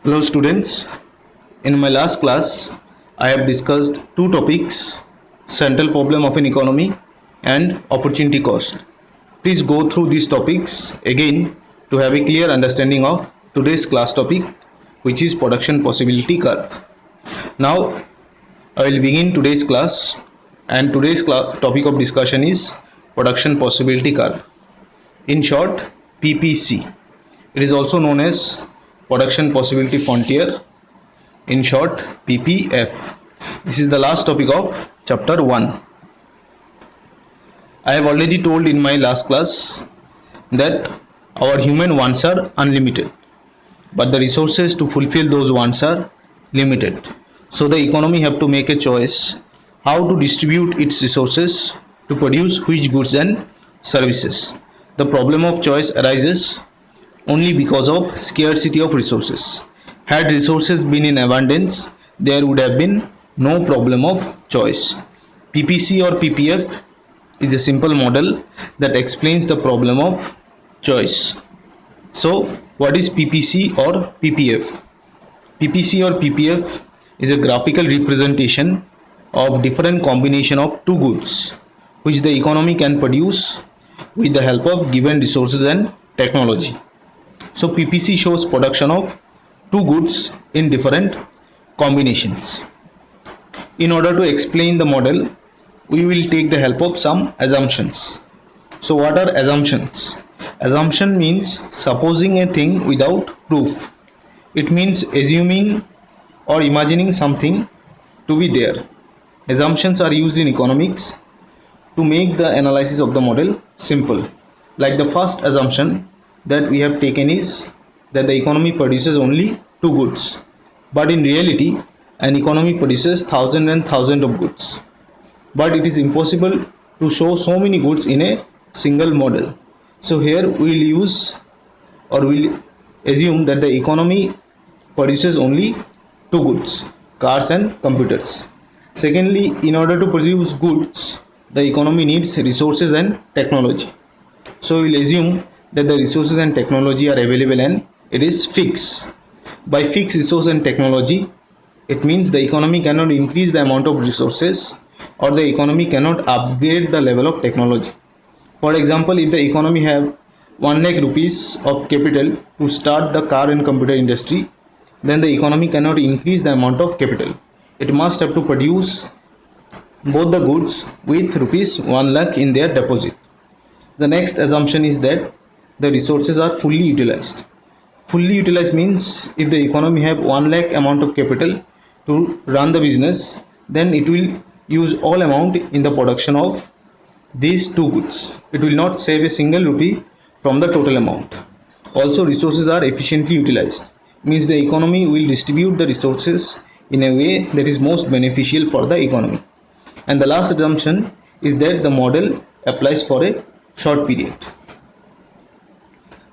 Hello students, in my last class I have discussed two topics, central problem of an economy and opportunity cost. Please go through these topics again to have a clear understanding of today's class topic, which is production possibility curve. Now I will begin today's class, and today's topic of discussion is production possibility curve. In short, PPC. It is also known as production possibility frontier, in short PPF. This is the last topic of chapter 1. I have already told in my last class that our human wants are unlimited, but the resources to fulfill those wants are limited. So the economy have to make a choice how to distribute its resources to produce which goods and services. The problem of choice arises only because of scarcity of resources. Had resources been in abundance, there would have been no problem of choice. PPC or PPF is a simple model that explains the problem of choice. So, what is PPC or PPF? PPC or PPF is a graphical representation of different combination of two goods which the economy can produce with the help of given resources and technology. So PPC shows production of two goods in different combinations. In order to explain the model, we will take the help of some assumptions. So what are assumptions? Assumption means supposing a thing without proof. It means assuming or imagining something to be there. Assumptions are used in economics to make the analysis of the model simple. Like the first assumption that we have taken is that the economy produces only two goods, but in reality an economy produces thousands and thousands of goods, but it is impossible to show so many goods in a single model. So here we will use or we'll assume that the economy produces only two goods, cars and computers. Secondly, in order to produce goods, the economy needs resources and technology. So we'll assume that the resources and technology are available and it is fixed. By fixed resource and technology, it means the economy cannot increase the amount of resources or the economy cannot upgrade the level of technology. For example, if the economy have 1 lakh rupees of capital to start the car and computer industry, then the economy cannot increase the amount of capital. It must have to produce both the goods with rupees 1 lakh in their deposit. The next assumption is that the resources are fully utilized. Fully utilized means if the economy have 1 lakh amount of capital to run the business, then it will use all amount in the production of these two goods. It will not save a single rupee from the total amount. Also, resources are efficiently utilized, means the economy will distribute the resources in a way that is most beneficial for the economy. And the last assumption is that the model applies for a short period.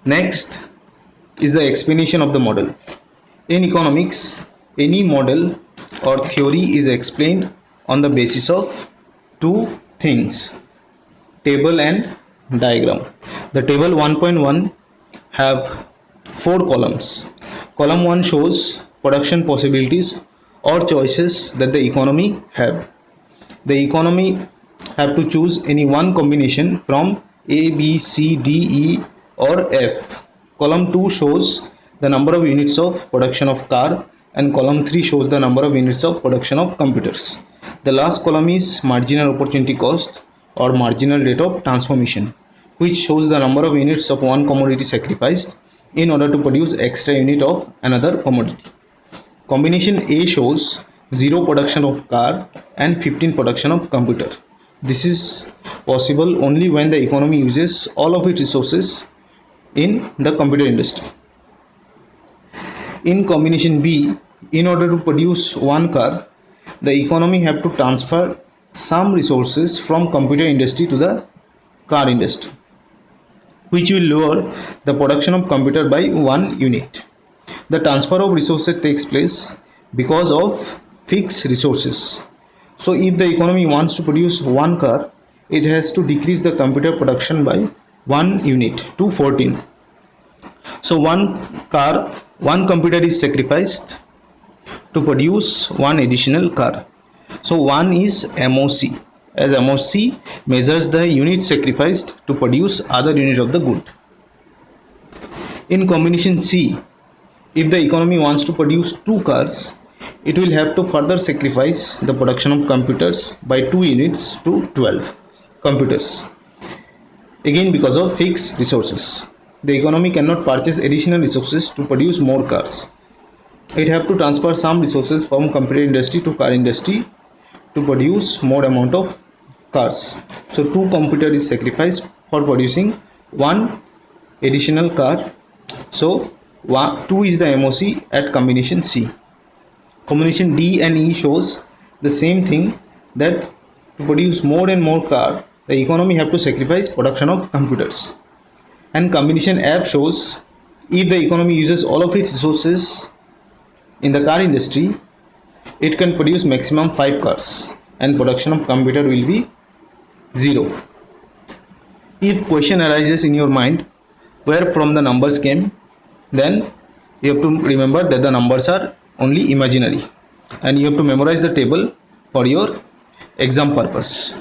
Next is the explanation of the model. In economics, any model or theory is explained on the basis of two things, table and diagram. The table 1.1 have four columns. Column 1 shows production possibilities or choices that the economy have. The economy have to choose any one combination from A, B, C, D, E or F. Column 2 shows the number of units of production of car and column 3 shows the number of units of production of computers. The last column is marginal opportunity cost or marginal rate of transformation, which shows the number of units of one commodity sacrificed in order to produce extra unit of another commodity. Combination A shows 0 production of car and 15 production of computer. This is possible only when the economy uses all of its resources in the computer industry. In combination B, in order to produce one car, the economy have to transfer some resources from computer industry to the car industry, which will lower the production of computer by 1 unit. The transfer of resources takes place because of fixed resources. So if the economy wants to produce one car, it has to decrease the computer production by 1 unit to 14. So one car, one computer is sacrificed to produce one additional car. So 1 is MOC, as MOC measures the unit sacrificed to produce other unit of the good. In combination C, if the economy wants to produce 2 cars, it will have to further sacrifice the production of computers by 2 units to 12 computers. Again, because of fixed resources. The economy cannot purchase additional resources to produce more cars. It have to transfer some resources from computer industry to car industry to produce more amount of cars. So 2 computer is sacrificed for producing 1 additional car. So 2 is the MOC at combination C. Combination D and E shows the same thing, that to produce more and more car, the economy have to sacrifice production of computers. And combination F shows if the economy uses all of its resources in the car industry, it can produce maximum 5 cars and production of computer will be 0. If question arises in your mind where from the numbers came, then you have to remember that the numbers are only imaginary and you have to memorize the table for your exam purpose.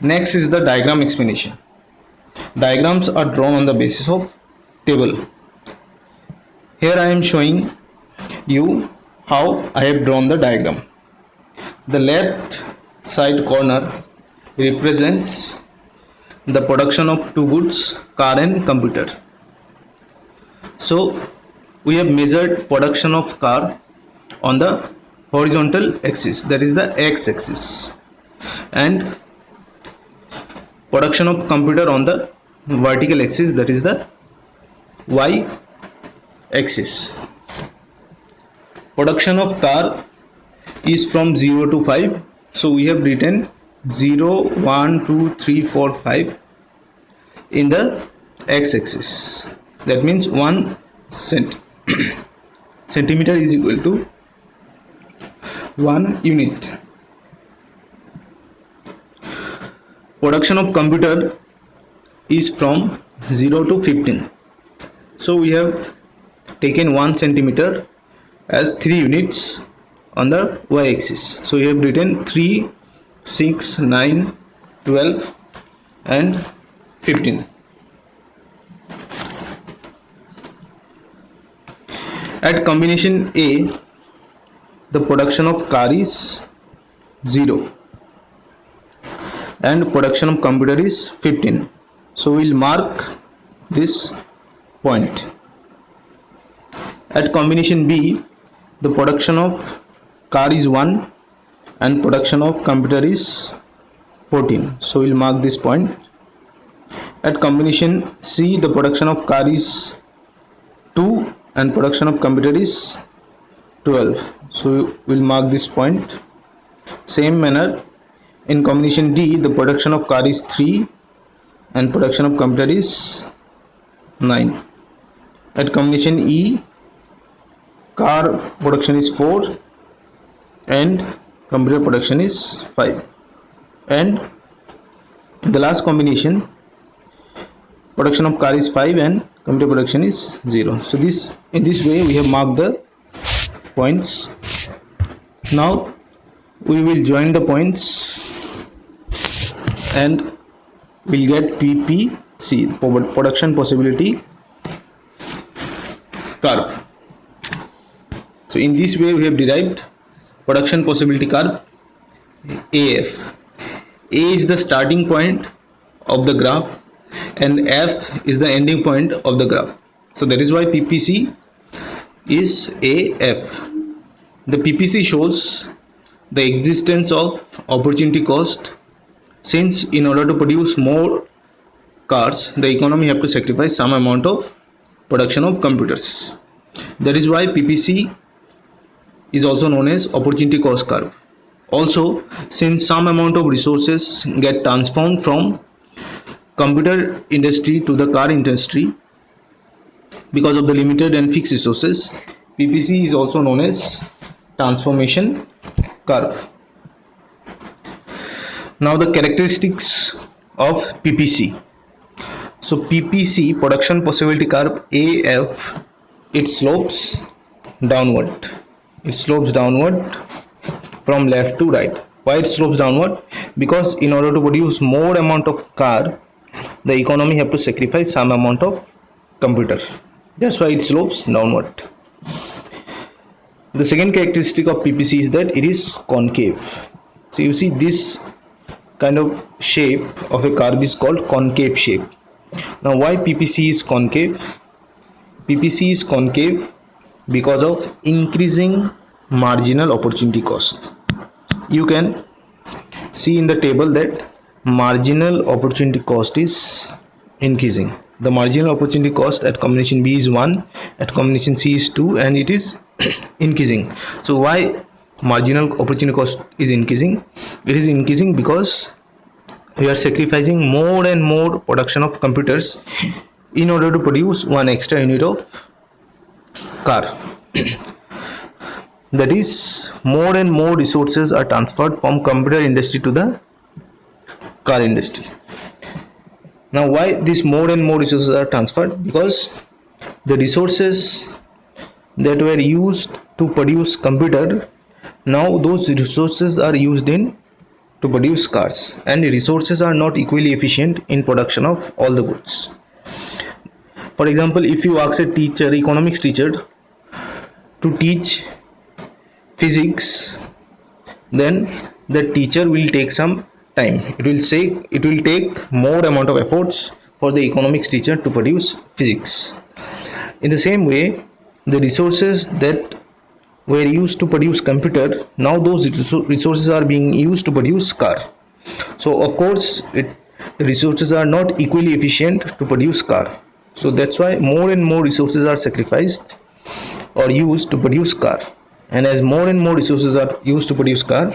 Next is the diagram explanation. Diagrams are drawn on the basis of table. Here I am showing you how I have drawn the diagram. The left side corner represents the production of 2 goods, car and computer. So we have measured production of car on the horizontal axis, that is the x axis, and production of computer on the vertical axis, that is the y axis. Production of car is from 0 to 5, so we have written 0, 1, 2, 3, 4, 5 in the x axis. That means 1 centimeter is equal to 1 unit. Production of computer is from 0 to 15. So we have taken 1 centimeter as 3 units on the y axis. So we have written 3, 6, 9, 12 and 15. At combination A, the production of car is 0 and production of computer is 15. So we will mark this point. At combination B, the production of car is 1 and production of computer is 14. So we will mark this point. At combination C, the production of car is 2 and production of computer is 12. So we will mark this point. Same manner, in combination D, the production of car is 3 and production of computer is 9. At combination E, car production is 4 and computer production is 5. And in the last combination, production of car is 5 and computer production is 0. So in this way we have marked the points. Now we will join the points and we'll get PPC, production possibility curve. So in this way we have derived production possibility curve AF. A is the starting point of the graph and F is the ending point of the graph. So that is why PPC is AF. The PPC shows the existence of opportunity cost, since in order to produce more cars, the economy have to sacrifice some amount of production of computers. That is why PPC is also known as opportunity cost curve. Also, since some amount of resources get transformed from computer industry to the car industry because of the limited and fixed resources, PPC is also known as transformation curve. Now the characteristics of PPC. So PPC, production possibility curve AF, it slopes downward. It slopes downward from left to right. Why it slopes downward? Because in order to produce more amount of car, the economy have to sacrifice some amount of computer. That's why it slopes downward. The second characteristic of PPC is that it is concave. So you see this kind of shape of a curve is called concave shape. Now why PPC is concave? PPC is concave because of increasing marginal opportunity cost. You can see in the table that marginal opportunity cost is increasing. The marginal opportunity cost at combination B is 1, at combination C is 2, and it is increasing. So why marginal opportunity cost is increasing? It is increasing because we are sacrificing more and more production of computers in order to produce one extra unit of car. That is, more and more resources are transferred from computer industry to the car industry. Now why this more and more resources are transferred? Because the resources that were used to produce computer, now those resources are used in to produce cars, and the resources are not equally efficient in production of all the goods. For example, if you ask a teacher, economics teacher, to teach physics, then the teacher will take some time. It will take more amount of efforts for the economics teacher to produce physics. In the same way, the resources that were used to produce computer, now those resources are being used to produce car. So of course the resources are not equally efficient to produce car. So that's why more and more resources are sacrificed or used to produce car. And as more and more resources are used to produce car,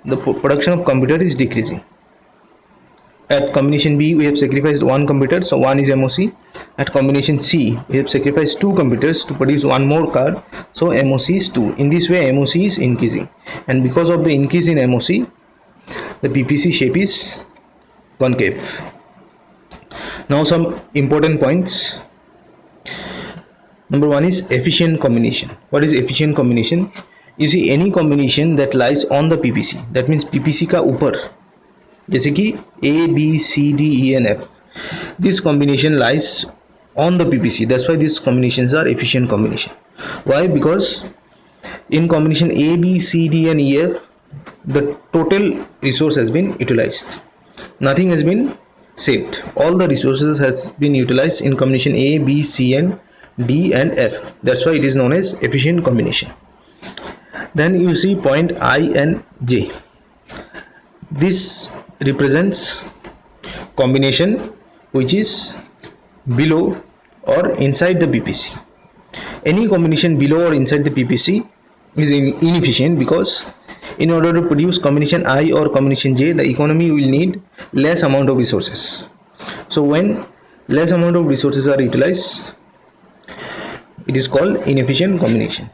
the production of computer is decreasing. At combination B, we have sacrificed one computer, so one is MOC. At combination C, we have sacrificed two computers to produce one more car, so MOC is 2. In this way, MOC is increasing. And because of the increase in MOC, the PPC shape is concave. Now some important points. Number one is efficient combination. What is efficient combination? You see, any combination that lies on the PPC, that means PPC का ऊपर, जैसे कि A, B, C, D, E and F, this combination lies on the PPC. That's why these combinations are efficient combination. Why? Because in combination A, B, C, D and E, F, the total resource has been utilized. Nothing has been saved. All the resources has been utilized in combination A, B, C and D and F. That's why it is known as efficient combination. Then you see point I and J. This represents combination which is below or inside the PPC. Any combination below or inside the PPC is inefficient, because in order to produce combination I or combination J, the economy will need less amount of resources. So when less amount of resources are utilized, it is called inefficient combination.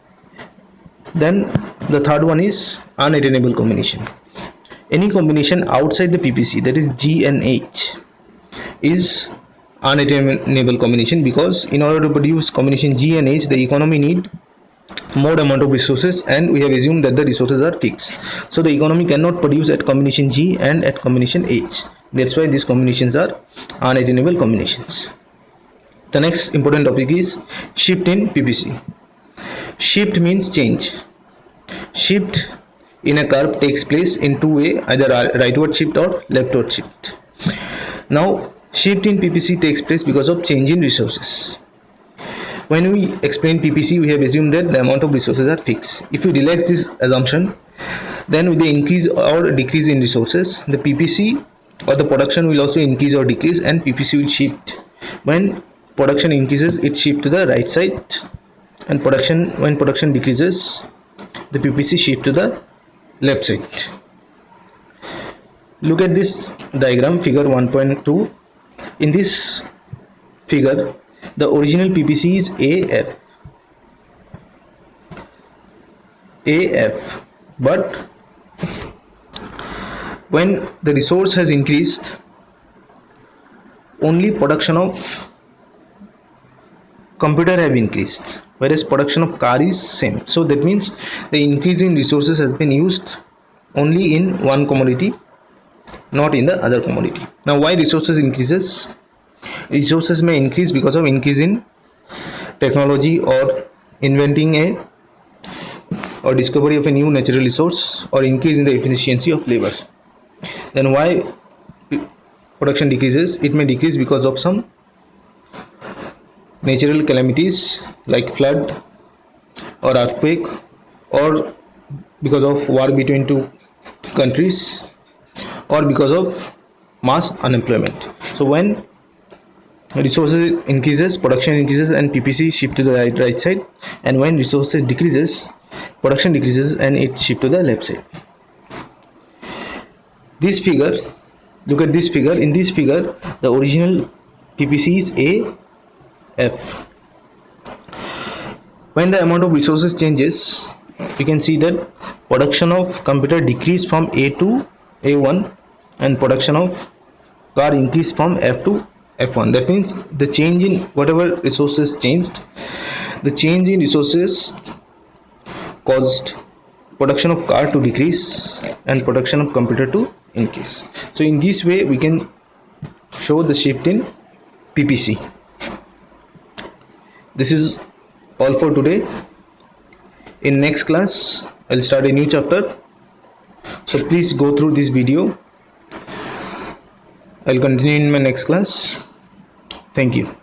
Then the third one is unattainable combination. Any combination outside the PPC, that is G and H, is unattainable combination, because in order to produce combination G and H, the economy need more amount of resources, and we have assumed that the resources are fixed. So the economy cannot produce at combination G and at combination H. That's why these combinations are unattainable combinations. The next important topic is shift in PPC. Shift means change. Shift in a curve takes place in two ways, either rightward shift or leftward shift. Now shift in PPC takes place because of change in resources. When we explain PPC, we have assumed that the amount of resources are fixed. If we relax this assumption, then with the increase or decrease in resources, the PPC or the production will also increase or decrease, and PPC will shift. When production increases, it shifts to the right side, and when production decreases, the PPC shift to the left side. Look at this diagram, figure 1.2. In this figure, the original PPC is AF, but when the resource has increased, only production of computer have increased, whereas production of car is same. So that means the increase in resources has been used only in one commodity, not in the other commodity. Now why resources increases? Resources may increase because of increase in technology or inventing a or discovery of a new natural resource or increase in the efficiency of labor. Then why production decreases? It may decrease because of some natural calamities like flood or earthquake, or because of war between two countries, or because of mass unemployment. So when resources increases, production increases and PPC shift to the right side, and when resources decreases, production decreases and it shift to the left side. This figure, look at this figure. In this figure, the original PPC is AF. When the amount of resources changes, you can see that production of computer decreased from A to A1 and production of car increased from F to F1. That means the change in whatever resources changed, the change in resources caused production of car to decrease and production of computer to increase. So in this way we can show the shift in PPC. This is all for today. In next class I'll start a new chapter, so please go through this video. I'll continue in my next class. Thank you.